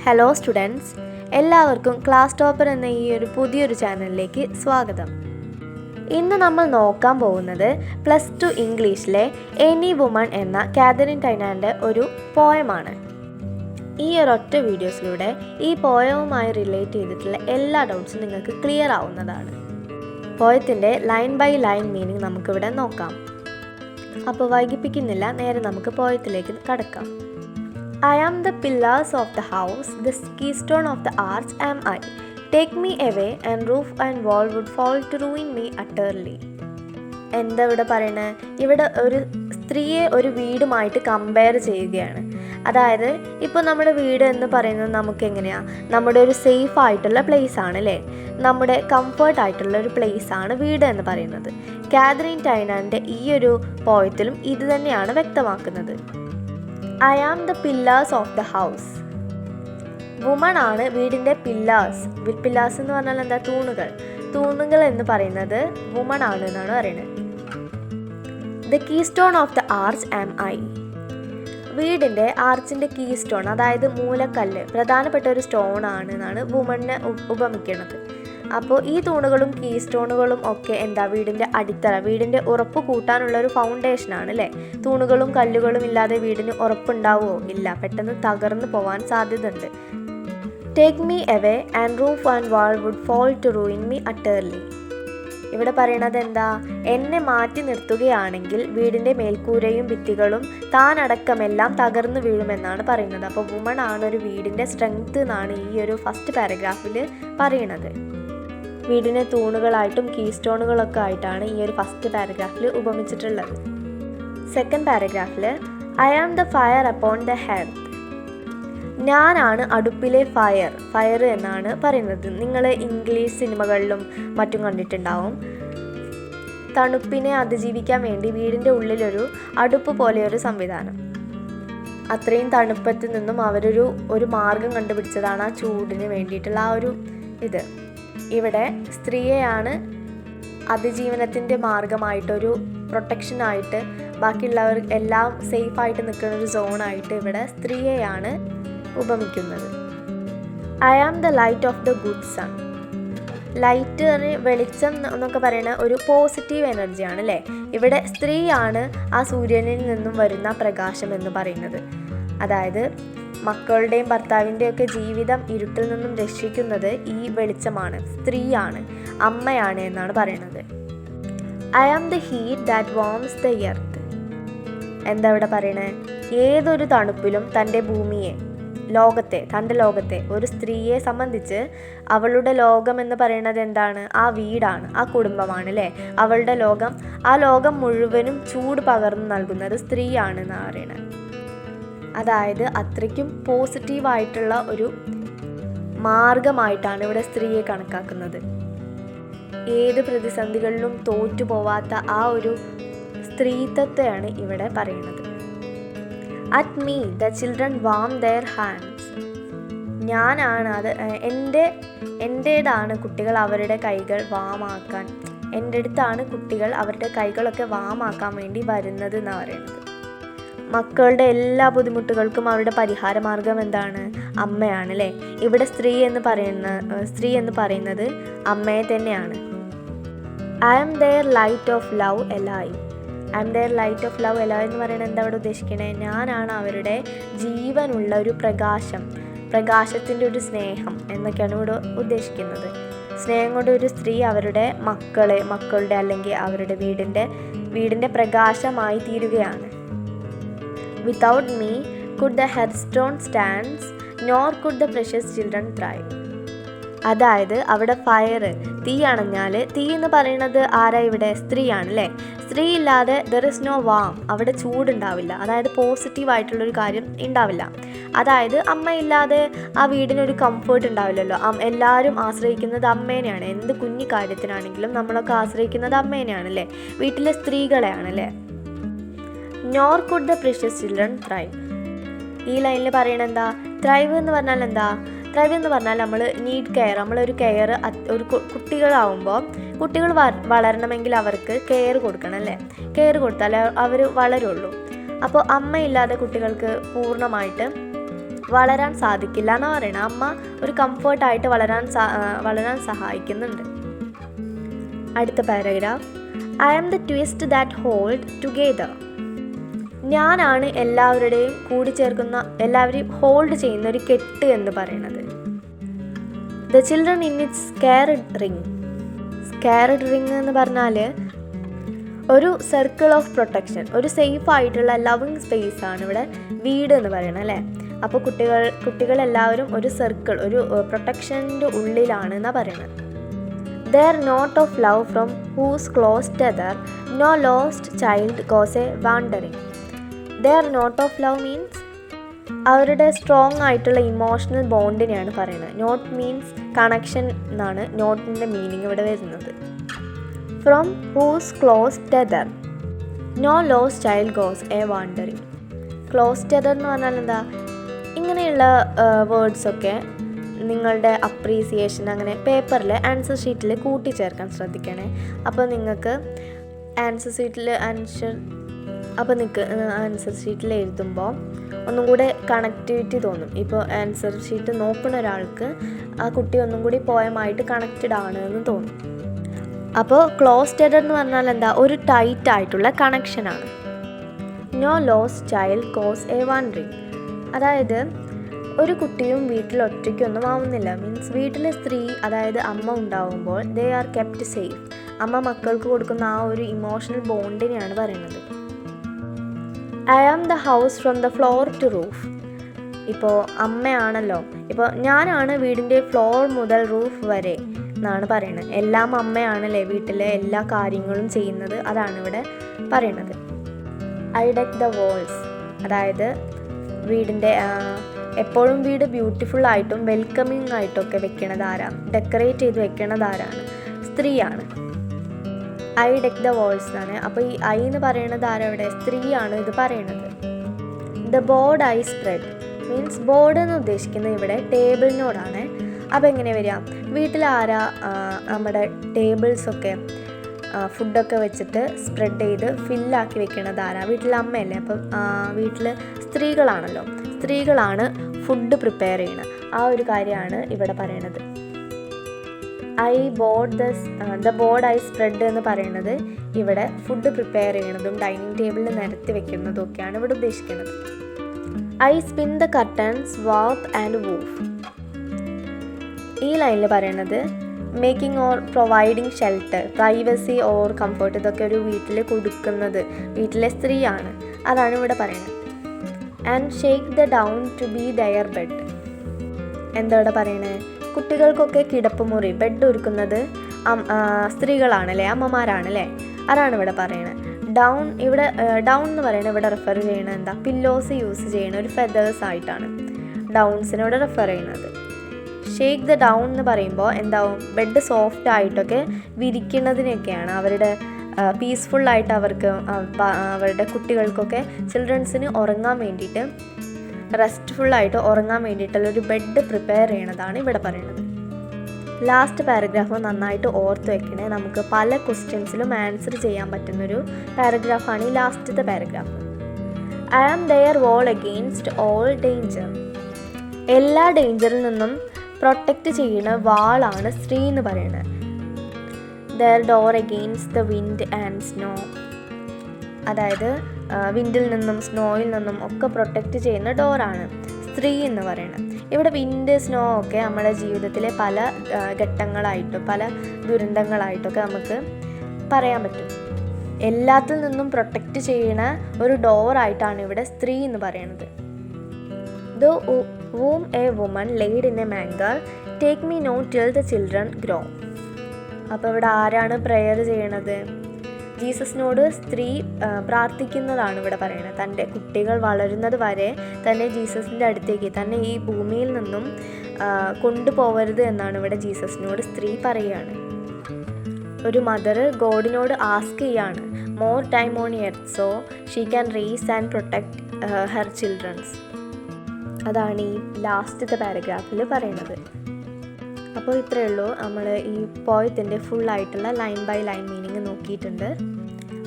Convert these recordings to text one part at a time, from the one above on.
Hello students, എല്ലാവർക്കും class topper എന്ന ഈ ഒരു പുതിയൊരു ചാനലിലേക്ക് സ്വാഗതം. ഇന്ന് നമ്മൾ നോക്കാൻ പോകുന്നത് +2 ഇംഗ്ലീഷിലെ എനി വുമൺ എന്ന കാതറിൻ ടൈനാൻ്റെ ഒരു പോയമാണ്. ഈ ഒരൊറ്റ വീഡിയോസിലൂടെ ഈ പോയവുമായി റിലേറ്റ് ചെയ്തിട്ടുള്ള എല്ലാ ഡൗട്ട്സും നിങ്ങൾക്ക് ക്ലിയർ ആവുന്നതാണ്. പോയത്തിൻ്റെ ലൈൻ ബൈ ലൈൻ മീനിങ് നമുക്കിവിടെ നോക്കാം. അപ്പോൾ വൈകിപ്പിക്കുന്നില്ല, നേരെ നമുക്ക് പോയത്തിലേക്ക് കടക്കാം. I am the pillars of the house, the keystone of the arch am I. Take me away and roof and wall would fall to ruin me utterly. എന്താ ഇവിടെ പറയണേ? ഇവിടെ ഒരു സ്ത്രീയെ ഒരു വീടുമായിട്ട് കമ്പയർ ചെയ്യുകയാണ്. അതായത് ഇപ്പോൾ നമ്മുടെ വീട് എന്ന് പറയുന്നത് നമുക്ക് എങ്ങനെയാണ്, നമ്മുടെ ഒരു സേഫ് ആയിട്ടുള്ള പ്ലേസ് ആണ് അല്ലേ, നമ്മുടെ കംഫർട്ട് ആയിട്ടുള്ള ഒരു പ്ലേസ് ആണ് വീട് എന്ന് പറയുന്നത്. കാതറിൻ ടൈനാൻ്റെ ഈ ഒരു പോയത്തിലും ഇത് തന്നെയാണ് വ്യക്തമാക്കുന്നത്. I am the pillars of the house. Woman ആണ് വീടിൻ്റെ പില്ലേഴ്സ്. പില്ലേഴ്സ് എന്ന് പറഞ്ഞാൽ എന്താ? തൂണുകൾ എന്ന് പറയുന്നത് വുമൺ ആണ് എന്നാണ് പറയുന്നത്. The keystone of the arch am I. വീടിൻ്റെ ആർച്ചിൻ്റെ കീസ്റ്റോൺ, അതായത് മൂലക്കല്ല്, പ്രധാനപ്പെട്ട ഒരു സ്റ്റോൺ ആണ് എന്നാണ് വുമണിനെ ഉപമിക്കുന്നത്. അപ്പോൾ ഈ തൂണുകളും കീ സ്റ്റോണുകളും ഒക്കെ എന്താ? വീടിൻ്റെ അടിത്തറ, വീടിൻ്റെ ഉറപ്പ് കൂട്ടാനുള്ള ഒരു ഫൗണ്ടേഷനാണ് അല്ലേ. തൂണുകളും കല്ലുകളും ഇല്ലാതെ വീടിന് ഉറപ്പുണ്ടാവുമോ? ഇല്ല, പെട്ടെന്ന് തകർന്നു പോകാൻ സാധ്യതയുണ്ട്. Take me away and roof and wall would fall to ruin me utterly. ഇവിടെ പറയണത് എന്താ? എന്നെ മാറ്റി നിർത്തുകയാണെങ്കിൽ വീടിൻ്റെ മേൽക്കൂരയും ഭിത്തികളും താനടക്കമെല്ലാം തകർന്നു വീഴുമെന്നാണ് പറയുന്നത്. അപ്പോൾ വുമൺ ആണ് ഒരു വീടിൻ്റെ സ്ട്രെങ്ത് എന്നാണ് ഈ ഒരു ഫസ്റ്റ് പാരഗ്രാഫിൽ പറയുന്നത്. വീടിനെ തൂണുകളായിട്ടും കീ സ്റ്റോണുകളൊക്കെ ആയിട്ടാണ് ഈ ഒരു ഫസ്റ്റ് പാരഗ്രാഫിൽ ഉപമിച്ചിട്ടുള്ളത്. സെക്കൻഡ് പാരഗ്രാഫിൽ I am the fire upon the hearth. ഞാനാണ് അടുപ്പിലെ ഫയർ എന്നാണ് പറയുന്നത്. നിങ്ങൾ ഇംഗ്ലീഷ് സിനിമകളിലും മറ്റും കണ്ടിട്ടുണ്ടാവും. തണുപ്പിനെ അതിജീവിക്കാൻ വേണ്ടി വീടിൻ്റെ ഉള്ളിലൊരു അടുപ്പ് പോലെയൊരു സംവിധാനം. അത്രയും തണുപ്പത്തിൽ നിന്നും അവരൊരു മാർഗം കണ്ടുപിടിച്ചതാണ് ആ ചൂടിന് വേണ്ടിയിട്ടുള്ള ആ ഒരു ഇത്. ഇവിടെ സ്ത്രീയെയാണ് അതിജീവനത്തിൻ്റെ മാർഗമായിട്ടൊരു പ്രൊട്ടക്ഷനായിട്ട്, ബാക്കിയുള്ളവർ എല്ലാം സേഫായിട്ട് നിൽക്കുന്ന ഒരു സോണായിട്ട് ഇവിടെ സ്ത്രീയെയാണ് ഉപമിക്കുന്നത്. I am the light of the good sun. Light, വെളിച്ചം എന്നൊക്കെ പറയുന്ന ഒരു പോസിറ്റീവ് എനർജിയാണ് അല്ലേ. ഇവിടെ സ്ത്രീയാണ് ആ സൂര്യനിൽ നിന്നും വരുന്ന പ്രകാശം എന്ന് പറയുന്നത്. അതായത് മക്കളുടെയും ഭർത്താവിൻ്റെയും ഒക്കെ ജീവിതം ഇരുട്ടിൽ നിന്നും രക്ഷിക്കുന്നത് ഈ വെളിച്ചമാണ്, സ്ത്രീയാണ്, അമ്മയാണ് എന്നാണ് പറയുന്നത്. I am the heat that warms the earth. എന്താ ഇവിടെ പറയണേ? ഏതൊരു തണുപ്പിലും തൻ്റെ ഭൂമിയെ, തൻ്റെ ലോകത്തെ, ഒരു സ്ത്രീയെ സംബന്ധിച്ച് അവളുടെ ലോകം എന്ന് പറയുന്നത് എന്താണ്? ആ വീടാണ്, ആ കുടുംബമാണ് അല്ലേ. അവളുടെ ലോകം, ആ ലോകം മുഴുവനും ചൂട് പകർന്നു നൽകുന്നത് സ്ത്രീയാണ് എന്നാണ് പറയുന്നത്. അതായത് അത്രയ്ക്കും പോസിറ്റീവായിട്ടുള്ള ഒരു മാർഗമായിട്ടാണ് ഇവിടെ സ്ത്രീയെ കണക്കാക്കുന്നത്. ഏത് പ്രതിസന്ധികളിലും തോറ്റു പോവാത്ത ആ ഒരു സ്ത്രീത്വത്തെയാണ് ഇവിടെ പറയുന്നത്. At me the children warm there hands. ഞാനാണ് അത്, എൻ്റേതാണ് കുട്ടികൾ അവരുടെ കൈകൾ വാമാക്കാൻ, എൻ്റെ അടുത്താണ് കുട്ടികൾ അവരുടെ കൈകളൊക്കെ വാമാക്കാൻ വേണ്ടി വരുന്നത് എന്നാണ് പറയുന്നത്. മക്കളുടെ എല്ലാ ബുദ്ധിമുട്ടുകൾക്കും അവരുടെ പരിഹാര മാർഗം എന്താണ്? അമ്മയാണ് അല്ലേ. ഇവിടെ സ്ത്രീ എന്ന് പറയുന്നത് അമ്മയെ തന്നെയാണ്. I am their light of love alive. I am their light of love alive എന്ന് പറയുന്നത് എന്താ ഇവിടെ ഉദ്ദേശിക്കണേ? ഞാനാണ് അവരുടെ ജീവനുള്ള ഒരു പ്രകാശത്തിൻ്റെ ഒരു സ്നേഹം എന്നൊക്കെയാണ് ഇവിടെ ഉദ്ദേശിക്കുന്നത്. സ്നേഹം കൊണ്ട് ഒരു സ്ത്രീ അവരുടെ മക്കളുടെ അല്ലെങ്കിൽ അവരുടെ വീടിൻ്റെ പ്രകാശമായി തീരുകയാണ്. Without me could the headstone stand, nor could the precious children thrive. അതായത് അവിടെ തീ അണഞ്ഞാൽ, തീ എന്ന് പറയുന്നത് ആരാ ഇവിടെ? സ്ത്രീയാണ് അല്ലേ. സ്ത്രീ ഇല്ലാതെ there is no warm, അവിടെ ചൂടുണ്ടാവില്ല. അതായത് പോസിറ്റീവായിട്ടുള്ളൊരു കാര്യം ഉണ്ടാവില്ല. അതായത് അമ്മയില്ലാതെ ആ വീടിനൊരു കംഫേർട്ട് ഉണ്ടാവില്ലല്ലോ. എല്ലാവരും ആശ്രയിക്കുന്നത് അമ്മേനെയാണ്. എന്ത് കുഞ്ഞു കാര്യത്തിനാണെങ്കിലും നമ്മളൊക്കെ ആശ്രയിക്കുന്നത് അമ്മേനെയാണല്ലേ, വീട്ടിലെ സ്ത്രീകളെയാണല്ലേ. Nor could the precious children thrive. ഈ ലൈനിൽ പറയണത് എന്താ? ത്രൈവ് എന്ന് പറഞ്ഞാൽ എന്താ? ത്രൈവ് എന്ന് പറഞ്ഞാൽ നമ്മൾ നീഡ് കെയർ, നമ്മളൊരു കെയർ, ഒരു കുട്ടികളാവുമ്പോൾ കുട്ടികൾ വളരണമെങ്കിൽ അവർക്ക് കെയർ കൊടുക്കണം അല്ലേ. കെയർ കൊടുത്താലേ അവർ വളരുള്ളൂ. അപ്പോൾ അമ്മയില്ലാതെ കുട്ടികൾക്ക് പൂർണ്ണമായിട്ട് വളരാൻ സാധിക്കില്ല എന്ന് പറയണം. അമ്മ ഒരു കംഫർട്ടായിട്ട് വളരാൻ സഹായിക്കുന്നുണ്ട്. അടുത്ത paragraph, I am the twist that hold together. ഞാനാണ് എല്ലാവരുടെയും കൂടിച്ചേർക്കുന്ന, എല്ലാവരെയും ഹോൾഡ് ചെയ്യുന്ന ഒരു കെട്ട് എന്ന് പറയുന്നത്. The children in its scared ring. Scared ring എന്ന് പറഞ്ഞാൽ ഒരു സർക്കിൾ ഓഫ് പ്രൊട്ടക്ഷൻ, ഒരു സേഫ് ആയിട്ടുള്ള ലവിങ് സ്പേസ് ആണ് ഇവിടെ വീട് എന്ന് പറയുന്നത് അല്ലേ. അപ്പോൾ കുട്ടികളെല്ലാവരും ഒരു സർക്കിൾ, ഒരു പ്രൊട്ടക്ഷൻ്റെ ഉള്ളിലാണ് എന്നാണ് പറയുന്നത്. Their note of love from whose close tether no lost child goes a wandering. Their note of love means അവരുടെ സ്ട്രോങ് ആയിട്ടുള്ള ഇമോഷണൽ ബോണ്ടിനെയാണ് പറയുന്നത്. നോട്ട് മീൻസ് കണക്ഷൻ എന്നാണ് നോട്ടിൻ്റെ മീനിങ് ഇവിടെ വരുന്നത്. From whose close tether no lost child goes a wandering. Close tether എന്ന് പറഞ്ഞാൽ എന്താ? ഇങ്ങനെയുള്ള വേർഡ്സൊക്കെ നിങ്ങളുടെ അപ്രീസിയേഷൻ അങ്ങനെ പേപ്പറിൽ ആൻസർ ഷീറ്റിൽ കൂട്ടിച്ചേർക്കാൻ ശ്രദ്ധിക്കണേ. അപ്പോൾ നിങ്ങൾക്ക് ആൻസർ ഷീറ്റിൽ എഴുതുമ്പോൾ ഒന്നും കൂടെ കണക്റ്റിവിറ്റി തോന്നും. ഇപ്പോൾ ആൻസർ ഷീറ്റ് നോക്കുന്ന ഒരാൾക്ക് ആ കുട്ടി ഒന്നും കൂടി പോയമായിട്ട് കണക്റ്റഡ് ആണ് എന്ന് തോന്നും. അപ്പോൾ ക്ലോസ് ടെതർ എന്ന് പറഞ്ഞാൽ എന്താ? ഒരു ടൈറ്റ് ആയിട്ടുള്ള കണക്ഷനാണ്. No lost child goes a wandering. അതായത് ഒരു കുട്ടിയും വീട്ടിൽ ഒറ്റയ്ക്കൊന്നും ആവുന്നില്ല. മീൻസ് വീട്ടിലെ സ്ത്രീ, അതായത് അമ്മ ഉണ്ടാവുമ്പോൾ ദേ ആർ കെപ്റ്റ് സേഫ്. അമ്മ മക്കൾക്ക് കൊടുക്കുന്ന ആ ഒരു ഇമോഷണൽ ബോണ്ടിനെയാണ് പറയുന്നത്. I am the house from the floor to roof. ഇപ്പോൾ അമ്മയാണല്ലോ, ഇപ്പോൾ ഞാനാണ് വീടിൻ്റെ ഫ്ലോർ മുതൽ റൂഫ് വരെ എന്നാണ് പറയുന്നത്. എല്ലാം അമ്മയാണല്ലേ വീട്ടിലെ എല്ലാ കാര്യങ്ങളും ചെയ്യുന്നത്, അതാണ് ഇവിടെ പറയുന്നത്. I deck the walls. അതായത് വീടിൻ്റെ എപ്പോഴും വീട് ബ്യൂട്ടിഫുൾ ആയിട്ടും വെൽക്കമിങ് ആയിട്ടൊക്കെ വെക്കണത് ആരാണ്? ഡെക്കറേറ്റ് ചെയ്ത് വെക്കണത് ആരാണ്? സ്ത്രീയാണ്. ഐ ഡെക്ക് ദ വോൾസ് എന്നാണ്. അപ്പോൾ ഈ ഐ എന്ന് പറയുന്നത് ആരവിടെ? സ്ത്രീയാണ് ഇത് പറയണത്. The board I spread means board എന്ന് ഉദ്ദേശിക്കുന്നത് ഇവിടെ ടേബിളിനോടാണ്. അപ്പോൾ എങ്ങനെ വരിക? വീട്ടിൽ ആരാ നമ്മുടെ ടേബിൾസൊക്കെ ഫുഡൊക്കെ വെച്ചിട്ട് സ്പ്രെഡ് ചെയ്ത് ഫില്ലാക്കി വെക്കണത് ആരാ? വീട്ടിലെ അമ്മയല്ലേ. അപ്പം വീട്ടിൽ സ്ത്രീകളാണല്ലോ, സ്ത്രീകളാണ് ഫുഡ് പ്രിപ്പയർ ചെയ്യണത്. ആ ഒരു കാര്യമാണ് ഇവിടെ പറയണത്. ദ ബോർഡ് ഐ സ്പ്രെഡ് എന്ന് പറയുന്നത് ഇവിടെ ഫുഡ് പ്രിപ്പയർ ചെയ്യണതും ഡൈനിങ് ടേബിളിൽ നിരത്തി വെക്കുന്നതും ഒക്കെയാണ് ഇവിടെ ഉദ്ദേശിക്കുന്നത്. I spin the curtains warp and woof. ഈ ലൈനിൽ പറയണത് making or providing shelter, privacy or comfort, ഇതൊക്കെ ഒരു വീട്ടിൽ കൊടുക്കുന്നത് വീട്ടിലെ സ്ത്രീയാണ്, അതാണ് ഇവിടെ പറയുന്നത്. And shake the down to be their bed. എന്താ ഇവിടെ പറയണേ? കുട്ടികൾക്കൊക്കെ കിടപ്പുമുറി, ബെഡ് ഒരുക്കുന്നത് സ്ത്രീകളാണല്ലേ, അമ്മമാരാണല്ലേ, അതാണ് ഇവിടെ പറയണത്. ഡൗൺ ഇവിടെ ഡൗൺ എന്ന് പറയുന്നത് ഇവിടെ റെഫർ ചെയ്യണത് എന്താ? പില്ലോസ് യൂസ് ചെയ്യണ ഒരു ഫെദേഴ്സ് ആയിട്ടാണ് ഡൗൺസിനോട് റെഫർ ചെയ്യുന്നത്. ഷേക്ക് ദ ഡൗൺ എന്ന് പറയുമ്പോൾ എന്താവും? ബെഡ് സോഫ്റ്റ് ആയിട്ടൊക്കെ വിരിക്കുന്നതിനൊക്കെയാണ്. അവരുടെ പീസ്ഫുള്ളായിട്ട് അവരുടെ കുട്ടികൾക്കൊക്കെ ചിൽഡ്രൻസിന് ഉറങ്ങാൻ വേണ്ടിയിട്ട്, റെസ്റ്റ്ഫുള്ളായിട്ട് ഉറങ്ങാൻ വേണ്ടിയിട്ടുള്ളൊരു ബെഡ് പ്രിപ്പയർ ചെയ്യണതാണ് ഇവിടെ പറയുന്നത്. ലാസ്റ്റ് പാരഗ്രാഫ് നന്നായിട്ട് ഓർത്ത് വെക്കണേ. നമുക്ക് പല ക്വസ്റ്റ്യൻസിലും ആൻസർ ചെയ്യാൻ പറ്റുന്നൊരു പാരഗ്രാഫാണ് ഈ ലാസ്റ്റത്തെ paragraph. I am their wall against all danger. എല്ലാ ഡേഞ്ചറിൽ നിന്നും പ്രൊട്ടക്റ്റ് ചെയ്യുന്ന വാളാണ് സ്ത്രീ എന്ന് പറയുന്നത്. Their door against the wind and snow. അതായത് വിൻഡിൽ നിന്നും സ്നോയിൽ നിന്നും ഒക്കെ പ്രൊട്ടക്റ്റ് ചെയ്യുന്ന ഡോറാണ് സ്ത്രീ എന്ന് പറയുന്നത്. ഇവിടെ വിൻഡ്, സ്നോ ഒക്കെ നമ്മുടെ ജീവിതത്തിലെ പല ഘട്ടങ്ങളായിട്ടും പല ദുരന്തങ്ങളായിട്ടൊക്കെ നമുക്ക് പറയാൻ പറ്റും. എല്ലാത്തിൽ നിന്നും പ്രൊട്ടക്റ്റ് ചെയ്യുന്ന ഒരു ഡോറായിട്ടാണ് ഇവിടെ സ്ത്രീ എന്ന് പറയുന്നത്. The womb a woman laid in a manger, take me now till the children grow. അപ്പോൾ ഇവിടെ ആരാണ് പ്രെയർ ചെയ്യണത്? ജീസസിനോട് സ്ത്രീ പ്രാർത്ഥിക്കുന്നതാണ് ഇവിടെ പറയുന്നത്. തൻ്റെ കുട്ടികൾ വളരുന്നത് വരെ തന്നെ ജീസസിൻ്റെ അടുത്തേക്ക്, തന്നെ ഈ ഭൂമിയിൽ നിന്നും കൊണ്ടുപോകരുത് എന്നാണ് ഇവിടെ ജീസസിനോട് സ്ത്രീ പറയുകയാണ്. ഒരു മദർ ഗോഡിനോട് ആസ്ക് ചെയ്യാണ് more time on earth so she can raise and protect her childrens. അതാണ് ഈ ലാസ്റ്റത്തെ പാരഗ്രാഫിൽ പറയുന്നത്. അപ്പോൾ ഇത്രയേ ഉള്ളൂ. നമ്മൾ ഈ പോയത്തിൻ്റെ ഫുള്ളായിട്ടുള്ള ലൈൻ ബൈ ലൈൻ മീനിങ് നോക്കിയിട്ടുണ്ട്.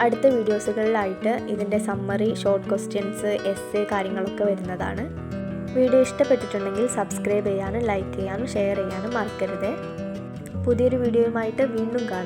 അടുത്ത വീഡിയോസുകളിലായിട്ട് ഇതിൻ്റെ സമ്മറി, ഷോർട്ട് ക്വസ്റ്റ്യൻസ്, എസ്സേ കാര്യങ്ങളൊക്കെ വരുന്നതാണ്. വീഡിയോ ഇഷ്ടപ്പെട്ടിട്ടുണ്ടെങ്കിൽ സബ്സ്ക്രൈബ് ചെയ്യാനും ലൈക്ക് ചെയ്യാനും ഷെയർ ചെയ്യാനും മറക്കരുത്. പുതിയൊരു വീഡിയോയുമായിട്ട് വീണ്ടും കാണാം.